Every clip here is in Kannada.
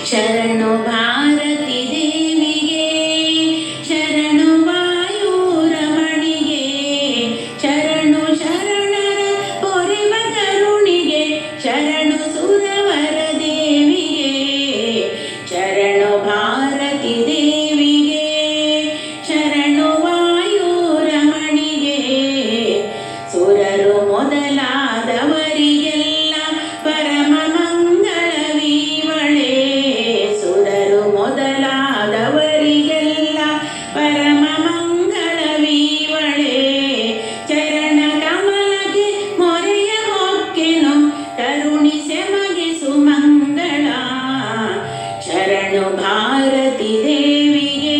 ಶರಣು ಭಾರತಿ ದೇವಿಗೆ, ಶರಣು ವಾಯುರಮಣಿಗೆ, ಶರಣು ಶರಣರ ಪೊರೆವ ಕರುಣಿಗೆ, ಶರಣು ಸುರವರ ದೇವಿಗೆ, ಶರಣು ಭಾರತಿ ದೇವಿಗೆ, ಶರಣು ವಾಯುರಮಣಿಗೆ. ಸುರರು ಮೊದಲಾದವರಿಗೆಲ್ಲ ಪರಮ ಮಂಗಳವೀವಳೆ, ಸುರರು ಮೊದಲಾದವರಿಗೆಲ್ಲ ಪರಮ ಮಂಗಳವೀವಳೆ. ಚರಣ ಕಮಲಗೆ ಮೊರೆಯ ಹೊಕ್ಕೆನು, ಕರುಣಿಸೆ ಮಗೆ ಸುಮಂಗಳ. ಶರಣು ಭಾರತಿ ದೇವಿಗೆ,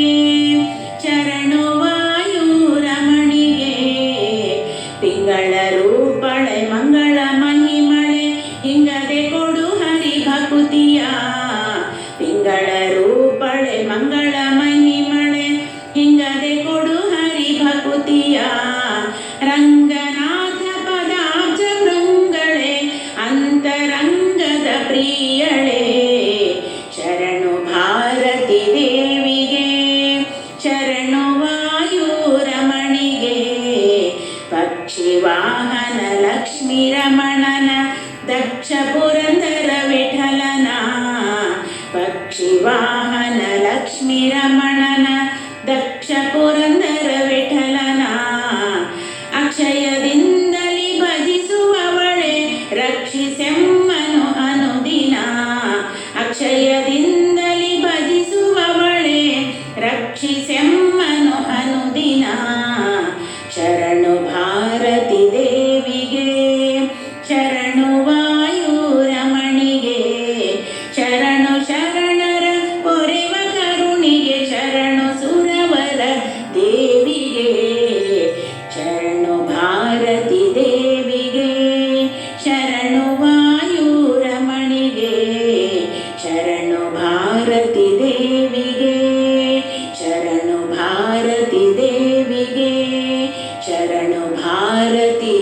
ಶರಣು ವಾಯುರಮಣಿಗೆ. ಪಿಂಗಳ ರೂಪಳೆ ಮಂಗಳ ಮಹಿಮಳೆ, ಹಿಂಗದೆ ಕೊಡು ಹರಿ ಭಕುತಿಯ. ಪಿಂಗಳ ರೂಪಳೆ ಮಂಗಳ ಮಹಿಮಳೆ, ಹಿಂಗದೆ ಕೊಡು ಹರಿ ಭಕುತಿಯ. ರಂಗನಾಥ ಪದಾಬ್ಜ ಭೃಂಗಳೆ, ಅಂತರಂಗದ ಪ್ರಿಯಳೆ. ಶರಣು ಭಾರತಿ ದೇವಿಗೆ, ಶರಣು ವಾಯುರಮಣಿಗೆ. ಪಕ್ಷಿ ವಾಹನ ಲಕ್ಷ್ಮೀ ರಮಣನ, ದಕ್ಷ ಪುರಂದರ ವಿಠಲನ. ಪಕ್ಷಿ ವಾಹನ ಲಕ್ಷ್ಮೀ ರಮಣನ, ದಕ್ಷ ಪುರಂದರ ವಿಠಲನ. ಅಕ್ಷಯದಿಂದಲಿ ಭಜಿಸುವವಳೆ, ರಕ್ಷಿಸೆಮ್ಮನು ಅನುದಿನ. ಅಕ್ಷಯದಿಂದಲಿ ಭಜಿಸುವವಳೆ, ರಕ್ಷಿಸೆಮ್ಮನು ಅನುದಿನ. ಶರಣು ಭಾರತಿ ದೇವಿಗೆ, ಶರಣು ವಾಯುರಮಣಿಗೆ, ಶರಣು ಶರಣರ ಪೊರೆವ ಕರುಣಿಗೆ, ಶರಣು ಸುರವರ ದೇವಿಗೆ. ಶರಣು ಭಾರತಿ ದೇವಿಗೆ, ಶರಣು ವಾಯುರಮಣಿಗೆ, ಶರಣು ಭಾರತಿ ದೇವಿಗೆ, ಶರಣು ಭಾರತಿ ದೇವಿಗೆ, ಶರಣು ಭಾರತಿ